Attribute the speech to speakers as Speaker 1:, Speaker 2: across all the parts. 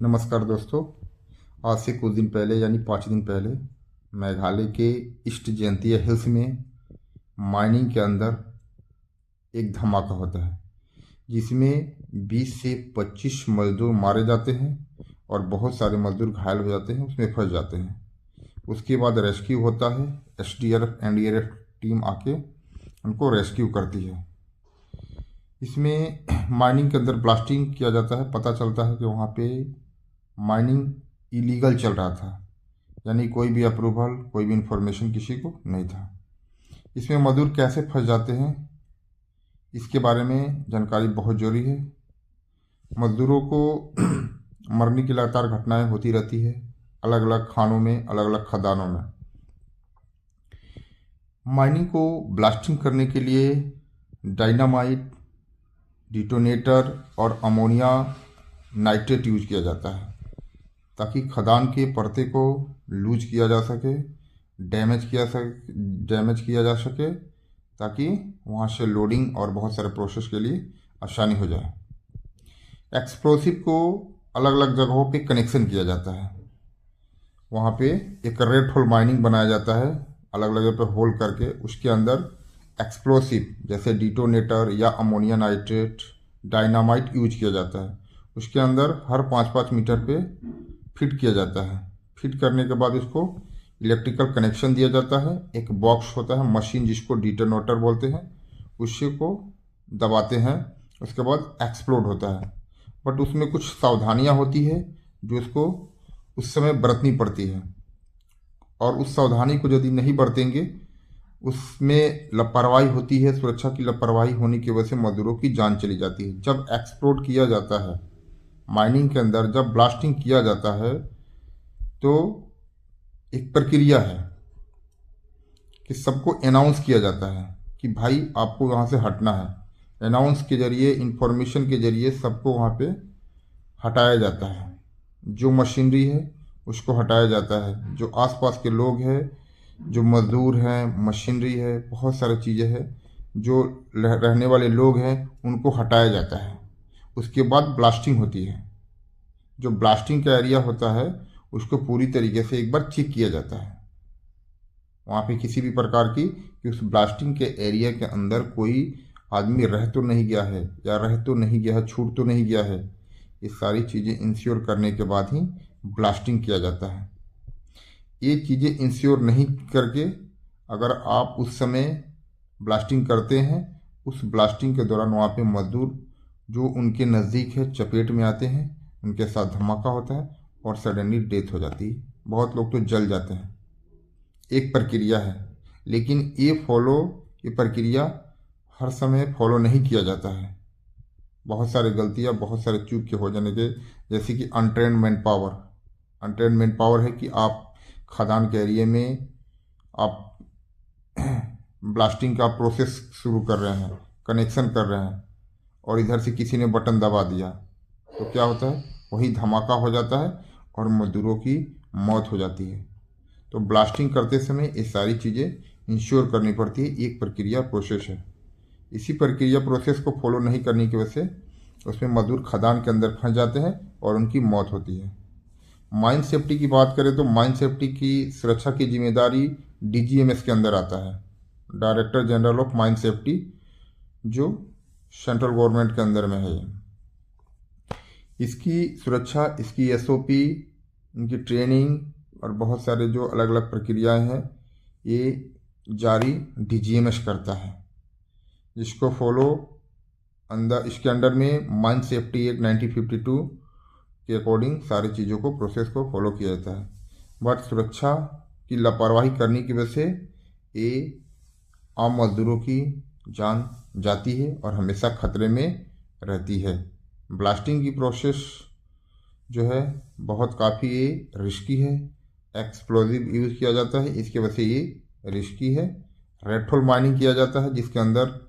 Speaker 1: नमस्कार दोस्तों। आज से कुछ दिन पहले यानी 5 दिन पहले मेघालय के ईस्ट जयंतिया हिल्स में माइनिंग के अंदर एक धमाका होता है जिसमें 20 से 25 मजदूर मारे जाते हैं और बहुत सारे मजदूर घायल हो जाते हैं, उसमें फंस जाते हैं। उसके बाद रेस्क्यू होता है। एसडीआरएफ एनडीआरएफ टीम आके उनको रेस्क्यू करती है। इसमें माइनिंग के अंदर ब्लास्टिंग किया जाता है। पता चलता है कि वहाँ पे माइनिंग इलीगल चल रहा था, यानी कोई भी अप्रूवल, कोई भी इंफॉर्मेशन किसी को नहीं था। इसमें मजदूर कैसे फंस जाते हैं इसके बारे में जानकारी बहुत ज़रूरी है। मजदूरों को मरने की लगातार घटनाएं होती रहती है, अलग अलग खानों में, अलग अलग खदानों में। माइनिंग को ब्लास्टिंग करने के लिए डायनामाइट, डिटोनेटर और अमोनिया नाइट्रेट यूज किया जाता है ताकि खदान के परते को लूज किया जा सके, डैमेज किया जा सके, ताकि वहाँ से लोडिंग और बहुत सारे प्रोसेस के लिए आसानी हो जाए। एक्सप्लोसिव को अलग अलग जगहों पे कनेक्शन किया जाता है। वहाँ पे एक रेड होल माइनिंग बनाया जाता है, अलग अलग जगह पे होल करके उसके अंदर एक्सप्लोसिव जैसे डिटोनेटर या अमोनिया नाइट्रेट, डायनामाइट यूज किया जाता है। उसके अंदर हर 5-5 मीटर पे फिट किया जाता है। फिट करने के बाद उसको इलेक्ट्रिकल कनेक्शन दिया जाता है। एक बॉक्स होता है, मशीन जिसको डिटोनेटर बोलते हैं, उसी को दबाते हैं। उसके बाद एक्सप्लोड होता है। बट उसमें कुछ सावधानियां होती है जो उसको उस समय बरतनी पड़ती है, और उस सावधानी को यदि नहीं बरतेंगे, उसमें लापरवाही होती है, सुरक्षा की लापरवाही होने की वजह से मजदूरों की जान चली जाती है। जब एक्सप्लोड किया जाता है माइनिंग के अंदर, जब ब्लास्टिंग किया जाता है, तो एक प्रक्रिया है कि सबको अनाउंस किया जाता है कि भाई आपको वहाँ से हटना है। अनाउंस के जरिए, इंफॉर्मेशन के जरिए सबको वहाँ पे हटाया जाता है। जो मशीनरी है उसको हटाया जाता है, जो आसपास के लोग हैं, जो मजदूर हैं, मशीनरी है, बहुत सारी चीज़ें हैं, जो रहने वाले लोग हैं, उनको हटाया जाता है। उसके बाद ब्लास्टिंग होती है। जो ब्लास्टिंग का एरिया होता है उसको पूरी तरीके से एक बार चेक किया जाता है। वहाँ पे किसी भी प्रकार की कि उस ब्लास्टिंग के एरिया के अंदर कोई आदमी रह तो नहीं गया है, या रह तो नहीं गया है, छूट तो नहीं गया है। ये सारी चीज़ें इंश्योर करने के बाद ही ब्लास्टिंग किया जाता है। ये चीज़ें इंश्योर नहीं करके अगर आप उस समय ब्लास्टिंग करते हैं, उस ब्लास्टिंग के दौरान वहाँ पे मजदूर जो उनके नज़दीक है चपेट में आते हैं, उनके साथ धमाका होता है और सडनली डेथ हो जाती है। बहुत लोग तो जल जाते हैं। एक प्रक्रिया है, लेकिन ये प्रक्रिया हर समय फॉलो नहीं किया जाता है। बहुत सारे गलतियाँ, बहुत सारे चूक के हो जाने के, जैसे कि अनट्रेन्ड मैन पावर है कि आप खदान के एरिया में आप ब्लास्टिंग का प्रोसेस शुरू कर रहे हैं, कनेक्शन कर रहे हैं, और इधर से किसी ने बटन दबा दिया तो क्या होता है, वही धमाका हो जाता है और मजदूरों की मौत हो जाती है। तो ब्लास्टिंग करते समय ये सारी चीज़ें इंश्योर करनी पड़ती है। एक प्रक्रिया प्रोसेस है। इसी प्रक्रिया प्रोसेस को फॉलो नहीं करने की वजह से उसमें मजदूर खदान के अंदर फंस जाते हैं और उनकी मौत होती है। माइन सेफ्टी की बात करें तो माइन सेफ्टी की सुरक्षा की जिम्मेदारी डीजीएमएस के अंदर आता है, director general of mine safety, जो सेंट्रल गवर्नमेंट के अंदर में है। इसकी सुरक्षा, इसकी एसओपी, इनकी ट्रेनिंग और बहुत सारे जो अलग अलग प्रक्रियाएं हैं, ये जारी डीजीएमएस करता है, जिसको फॉलो इसके अंडर में माइन सेफ्टी एक्ट 1952 के अकॉर्डिंग सारी चीज़ों को, प्रोसेस को फॉलो किया जाता है। बट सुरक्षा की लापरवाही करने की वजह से ये आम मजदूरों की जान जाती है और हमेशा खतरे में रहती है। ब्लास्टिंग की प्रोसेस जो है बहुत काफ़ी रिस्की है। एक्सप्लोजिव यूज़ किया जाता है, इसकी वजह से ये रिस्की है। रेड होल माइनिंग किया जाता है जिसके अंदर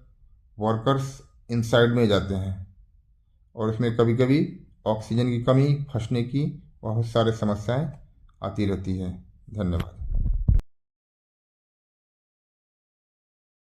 Speaker 1: वर्कर्स इनसाइड में जाते हैं, और इसमें कभी कभी ऑक्सीजन की कमी, फंसने की बहुत सारे समस्याएं आती रहती है। धन्यवाद।